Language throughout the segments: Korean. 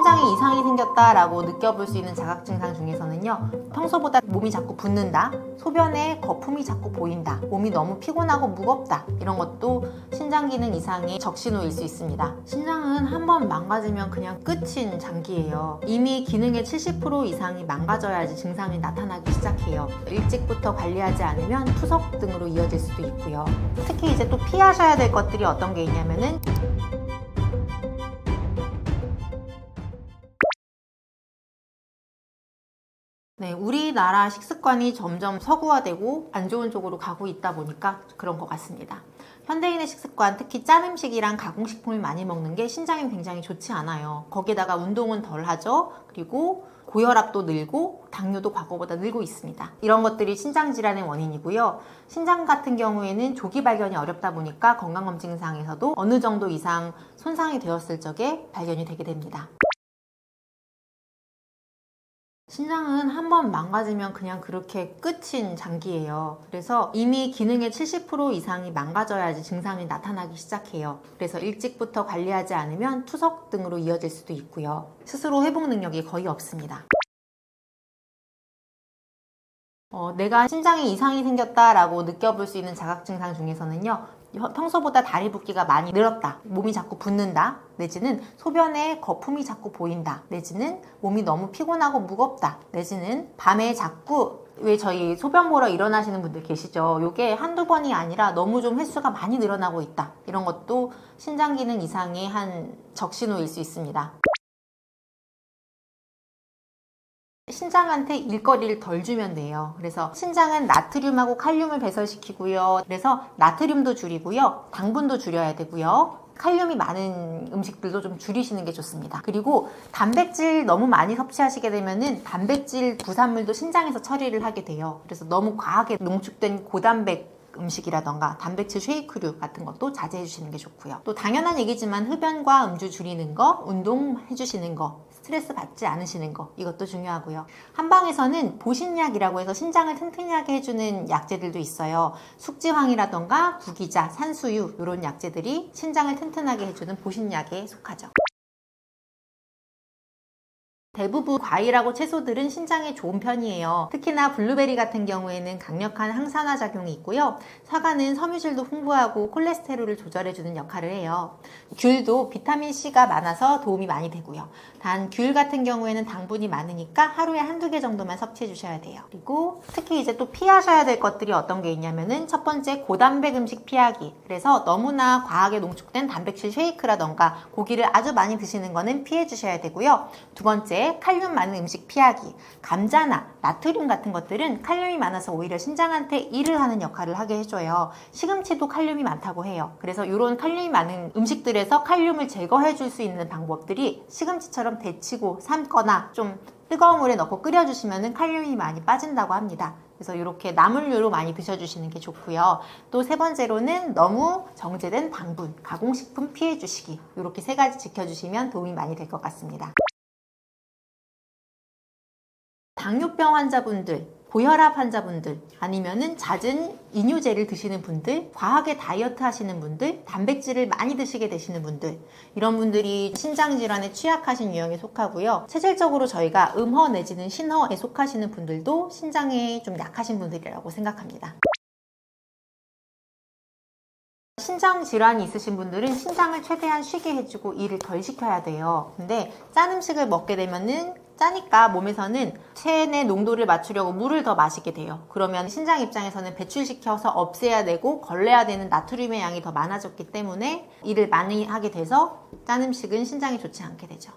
신장에 이상이 생겼다라고 느껴볼 수 있는 자각 증상 중에서는요, 평소보다 몸이 자꾸 붓는다, 소변에 거품이 자꾸 보인다, 몸이 너무 피곤하고 무겁다, 이런 것도 신장 기능 이상의 적신호일 수 있습니다. 신장은 한번 망가지면 그냥 끝인 장기예요. 이미 기능의 70% 이상이 망가져야지 증상이 나타나기 시작해요. 일찍부터 관리하지 않으면 투석 등으로 이어질 수도 있고요. 특히 이제 또 피하셔야 될 것들이 어떤 게 있냐면은 우리나라 식습관이 점점 서구화되고 안 좋은 쪽으로 가고 있다 보니까 그런 것 같습니다. 현대인의 식습관, 특히 짠 음식이랑 가공식품을 많이 먹는 게 신장에 굉장히 좋지 않아요. 거기다가 운동은 덜 하죠. 그리고 고혈압도 늘고 당뇨도 과거보다 늘고 있습니다. 이런 것들이 신장 질환의 원인이고요. 신장 같은 경우에는 조기 발견이 어렵다 보니까 건강검진상에서도 어느 정도 이상 손상이 되었을 적에 발견이 되게 됩니다. 신장은 한번 망가지면 그냥 그렇게 끝인 장기예요. 그래서 이미 기능의 70% 이상이 망가져야지 증상이 나타나기 시작해요. 그래서 일찍부터 관리하지 않으면 투석 등으로 이어질 수도 있고요. 스스로 회복 능력이 거의 없습니다. 내가 신장에 이상이 생겼다라고 느껴볼 수 있는 자각 증상 중에서는요, 평소보다 다리 붓기가 많이 늘었다, 몸이 자꾸 붓는다, 내지는 소변에 거품이 자꾸 보인다, 내지는 몸이 너무 피곤하고 무겁다, 내지는 밤에 자꾸 왜 저희 소변 보러 일어나시는 분들 계시죠? 요게 한두 번이 아니라 너무 좀 횟수가 많이 늘어나고 있다, 이런 것도 신장 기능 이상의 한 적신호일 수 있습니다. 신장한테 일거리를 덜 주면 돼요. 그래서 신장은 나트륨하고 칼륨을 배설시키고요. 그래서 나트륨도 줄이고요, 당분도 줄여야 되고요, 칼륨이 많은 음식들도 좀 줄이시는 게 좋습니다. 그리고 단백질 너무 많이 섭취하시게 되면은 단백질 부산물도 신장에서 처리를 하게 돼요. 그래서 너무 과하게 농축된 고단백 음식이라던가 단백질 쉐이크류 같은 것도 자제해 주시는 게 좋고요. 또 당연한 얘기지만 흡연과 음주 줄이는 거, 운동해 주시는 거, 스트레스 받지 않으시는 거, 이것도 중요하고요. 한방에서는 보신약이라고 해서 신장을 튼튼히 하게 해주는 약재들도 있어요. 숙지황이라던가 구기자, 산수유, 이런 약재들이 신장을 튼튼하게 해주는 보신약에 속하죠. 대부분 과일하고 채소들은 신장에 좋은 편이에요. 특히나 블루베리 같은 경우에는 강력한 항산화 작용이 있고요. 사과는 섬유질도 풍부하고 콜레스테롤을 조절해주는 역할을 해요. 귤도 비타민C가 많아서 도움이 많이 되고요. 단 귤 같은 경우에는 당분이 많으니까 하루에 한두 개 정도만 섭취해 주셔야 돼요. 그리고 특히 이제 또 피하셔야 될 것들이 어떤 게 있냐면은 첫 번째, 고단백 음식 피하기. 그래서 너무나 과하게 농축된 단백질 쉐이크라던가 고기를 아주 많이 드시는 거는 피해 주셔야 되고요. 두 번째, 칼륨 많은 음식 피하기. 감자나 나트륨 같은 것들은 칼륨이 많아서 오히려 신장한테 일을 하는 역할을 하게 해줘요. 시금치도 칼륨이 많다고 해요. 그래서 이런 칼륨이 많은 음식들에서 칼륨을 제거해 줄 수 있는 방법들이 시금치처럼 데치고 삶거나 좀 뜨거운 물에 넣고 끓여주시면 칼륨이 많이 빠진다고 합니다. 그래서 이렇게 나물류로 많이 드셔주시는 게 좋고요. 또 세 번째로는 너무 정제된 당분, 가공식품 피해 주시기. 이렇게 세 가지 지켜주시면 도움이 많이 될 것 같습니다. 당뇨병 환자분들, 고혈압 환자분들, 아니면은 잦은 이뇨제를 드시는 분들, 과하게 다이어트 하시는 분들, 단백질을 많이 드시게 되시는 분들, 이런 분들이 신장질환에 취약하신 유형에 속하고요. 체질적으로 저희가 음허 내지는 신허에 속하시는 분들도 신장에 좀 약하신 분들이라고 생각합니다. 신장 질환이 있으신 분들은 신장을 최대한 쉬게 해주고 일을 덜 시켜야 돼요. 근데 짠 음식을 먹게 되면은 짜니까 몸에서는 체내 농도를 맞추려고 물을 더 마시게 돼요. 그러면 신장 입장에서는 배출시켜서 없애야 되고 걸러야 되는 나트륨의 양이 더 많아졌기 때문에 일을 많이 하게 돼서 짠 음식은 신장에 좋지 않게 되죠.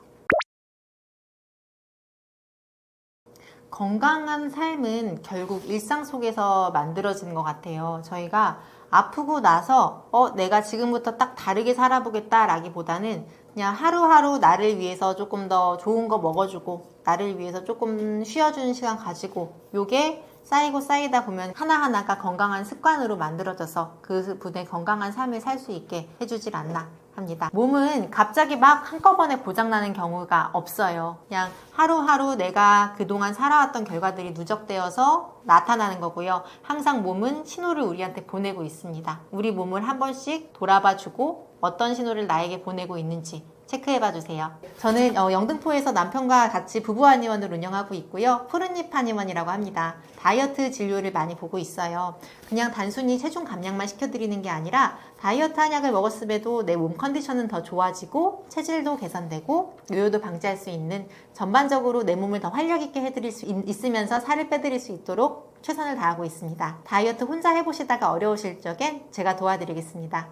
건강한 삶은 결국 일상 속에서 만들어지는 것 같아요. 저희가 아프고 나서 내가 지금부터 딱 다르게 살아보겠다 라기보다는 그냥 하루하루 나를 위해서 조금 더 좋은 거 먹어주고 나를 위해서 조금 쉬어주는 시간 가지고 요게 쌓이고 쌓이다 보면 하나하나가 건강한 습관으로 만들어져서 그 분의 건강한 삶을 살 수 있게 해주질 않나 합니다. 몸은 갑자기 막 한꺼번에 고장나는 경우가 없어요. 그냥 하루하루 내가 그동안 살아왔던 결과들이 누적되어서 나타나는 거고요. 항상 몸은 신호를 우리한테 보내고 있습니다. 우리 몸을 한 번씩 돌아봐주고 어떤 신호를 나에게 보내고 있는지 체크해봐 주세요. 저는 영등포에서 남편과 같이 부부 한의원을 운영하고 있고요. 푸른잎 한의원이라고 합니다. 다이어트 진료를 많이 보고 있어요. 그냥 단순히 체중 감량만 시켜드리는 게 아니라 다이어트 한약을 먹었음에도 내 몸 컨디션은 더 좋아지고 체질도 개선되고 요요도 방지할 수 있는, 전반적으로 내 몸을 더 활력 있게 해드릴 수 있으면서 살을 빼드릴 수 있도록 최선을 다하고 있습니다. 다이어트 혼자 해보시다가 어려우실 적엔 제가 도와드리겠습니다.